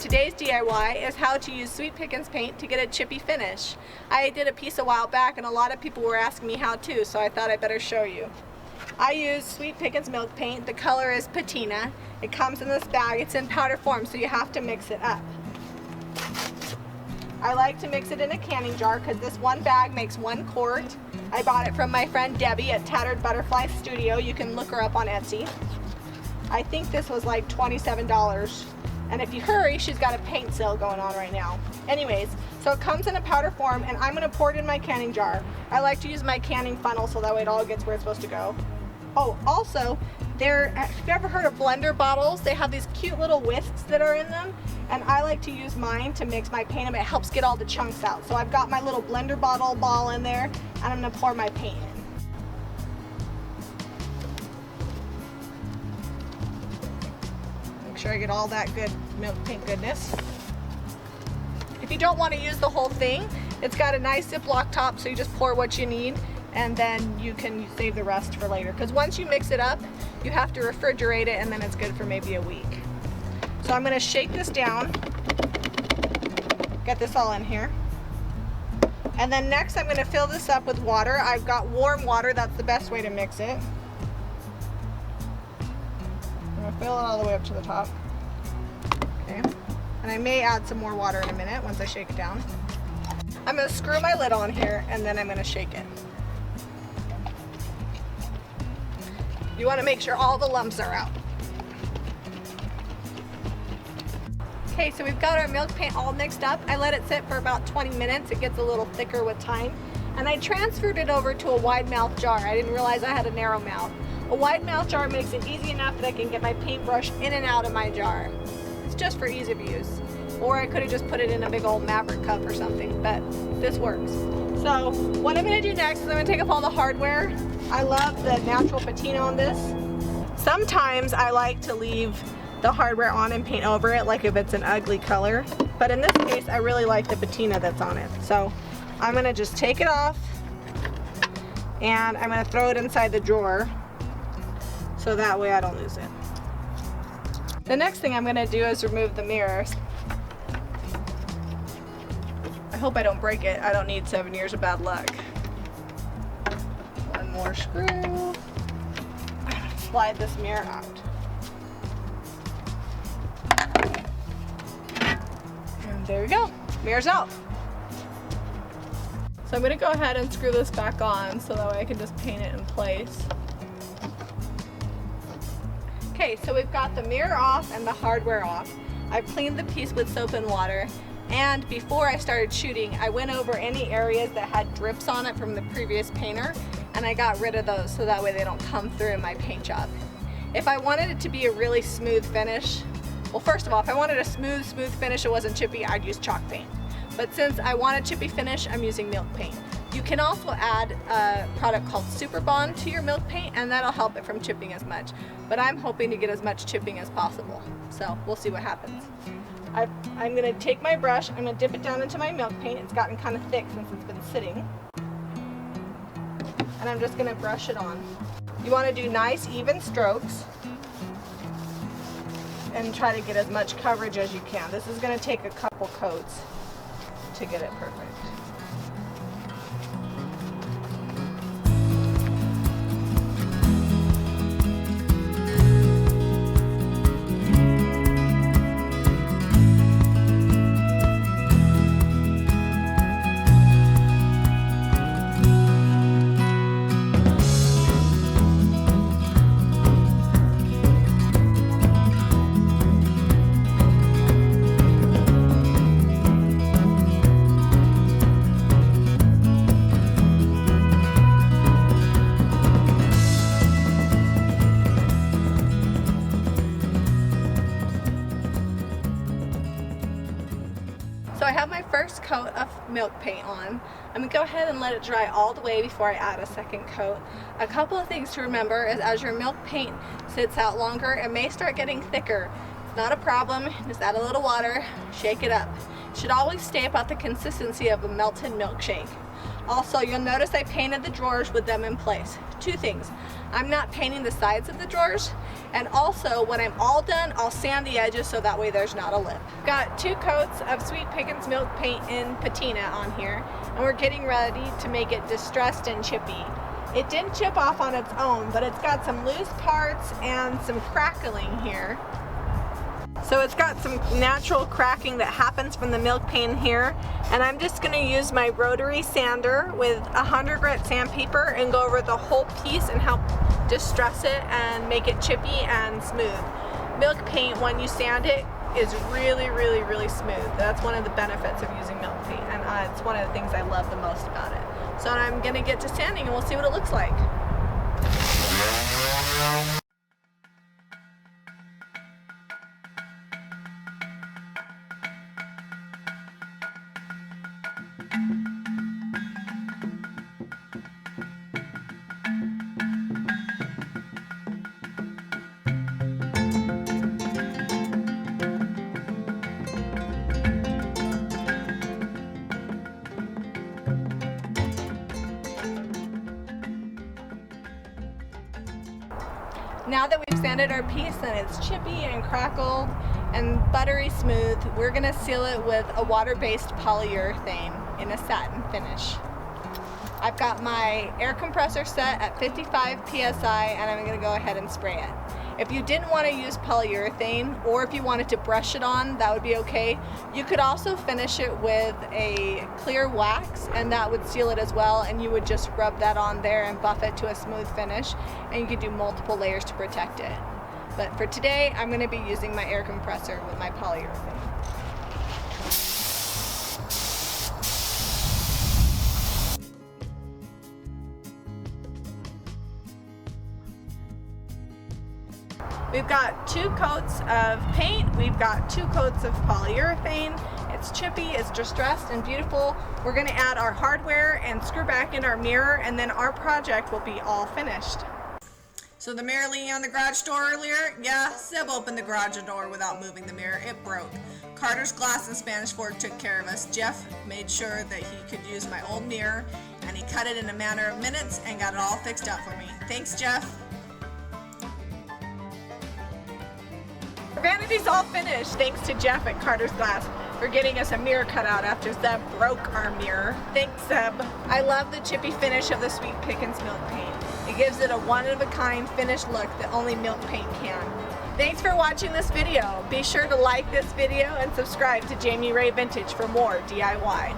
today's DIY is how to use Sweet Pickin's paint to get a chippy finish. I did a piece a while back and a lot of people were asking me how to, so I thought I'd better show you. I use Sweet Pickin's milk paint. The color is patina. It comes in this bag. It's in powder form, so you have to mix it up. I like to mix it in a canning jar because this one bag makes 1 quart. I bought it from my friend Debbie at Tattered Butterfly Studio. You can look her up on Etsy. I think this was like $27. And if you hurry, she's got a paint sale going on right now. Anyways, so it comes in a powder form and I'm gonna pour it in my canning jar. I like to use my canning funnel so that way it all gets where it's supposed to go. Oh, also, have you ever heard of blender bottles? They have these cute little whisks that are in them, and I like to use mine to mix my paint, and it helps get all the chunks out. So I've got my little blender bottle ball in there, and I'm gonna pour my paint in. Make sure I get all that good milk paint goodness. If you don't want to use the whole thing, it's got a nice Ziploc top, so you just pour what you need, and then you can save the rest for later. Because once you mix it up, you have to refrigerate it, and then it's good for maybe a week. So I'm going to shake this down, get this all in here. And then next I'm going to fill this up with water. I've got warm water, that's the best way to mix it. I'm going to fill it all the way up to the top. Okay. And I may add some more water in a minute once I shake it down. I'm going to screw my lid on here, and then I'm going to shake it. You want to make sure all the lumps are out. Okay, so we've got our milk paint all mixed up. I let it sit for about 20 minutes. It gets a little thicker with time. And I transferred it over to a wide mouth jar. I didn't realize I had a narrow mouth. A wide mouth jar makes it easy enough that I can get my paintbrush in and out of my jar. It's just for ease of use. Or I could have just put it in a big old Maverick cup or something, but this works. So what I'm going to do next is I'm going to take up all the hardware. I love the natural patina on this. Sometimes I like to leave the hardware on and paint over it, like if it's an ugly color. But in this case, I really like the patina that's on it. So I'm going to just take it off and I'm going to throw it inside the drawer so that way I don't lose it. The next thing I'm going to do is remove the mirrors. I hope I don't break it. I don't need 7 years of bad luck. One more screw. Slide this mirror out. And there we go. Mirror's out. So I'm going to go ahead and screw this back on so that way I can just paint it in place. Okay, so we've got the mirror off and the hardware off. I've cleaned the piece with soap and water. And before I started shooting, I went over any areas that had drips on it from the previous painter, and I got rid of those so that way they don't come through in my paint job. If I wanted it to be a really smooth finish, well, first of all, if I wanted a smooth finish, it wasn't chippy, I'd use chalk paint. But since I want a chippy finish, I'm using milk paint. You can also add a product called Super Bond to your milk paint, and that'll help it from chipping as much. But I'm hoping to get as much chipping as possible, so we'll see what happens. I'm going to take my brush, I'm going to dip it down into my milk paint. It's gotten kind of thick since it's been sitting. And I'm just going to brush it on. You want to do nice, even strokes. And try to get as much coverage as you can. This is going to take a couple coats to get it perfect. So I have my first coat of milk paint on. I'm going to go ahead and let it dry all the way before I add a second coat. A couple of things to remember is as your milk paint sits out longer, it may start getting thicker. It's not a problem, just add a little water, shake it up. It should always stay about the consistency of a melted milkshake. Also, you'll notice I painted the drawers with them in place. Two things. I'm not painting the sides of the drawers, and also when I'm all done, I'll sand the edges so that way there's not a lip. Got 2 coats of Sweet Pickin's milk paint in patina on here, and we're getting ready to make it distressed and chippy. It didn't chip off on its own, but it's got some loose parts and some crackling here. So it's got some natural cracking that happens from the milk paint here, and I'm just going to use my rotary sander with 100 grit sandpaper and go over the whole piece and help distress it and make it chippy and smooth. Milk paint, when you sand it, is really smooth. That's one of the benefits of using milk paint, and it's one of the things I love the most about it. So I'm going to get to sanding and we'll see what it looks like. Now that we've sanded our piece and it's chippy and crackled and buttery smooth, we're gonna seal it with a water-based polyurethane in a satin finish. I've got my air compressor set at 55 PSI and I'm gonna go ahead and spray it. If you didn't want to use polyurethane, or if you wanted to brush it on, that would be okay. You could also finish it with a clear wax and that would seal it as well, and you would just rub that on there and buff it to a smooth finish, and you could do multiple layers to protect it. But for today, I'm going to be using my air compressor with my polyurethane. We've got 2 coats of paint, we've got 2 coats of polyurethane. It's chippy, it's distressed and beautiful. We're gonna add our hardware and screw back in our mirror, and then our project will be all finished. So the mirror leaning on the garage door earlier, yeah, Seb opened the garage door without moving the mirror, it broke. Carter's glass and Spanish fork took care of us. Jeff made sure that he could use my old mirror, and he cut it in a matter of minutes and got it all fixed up for me. Thanks, Jeff. Our vanity's all finished, thanks to Jeff at Carter's Glass for getting us a mirror cutout after Zeb broke our mirror. Thanks, Zeb. I love the chippy finish of the Sweet Pickin's milk paint. It gives it a one-of-a-kind finished look that only milk paint can. Thanks for watching this video. Be sure to like this video and subscribe to Jami Ray Vintage for more DIY.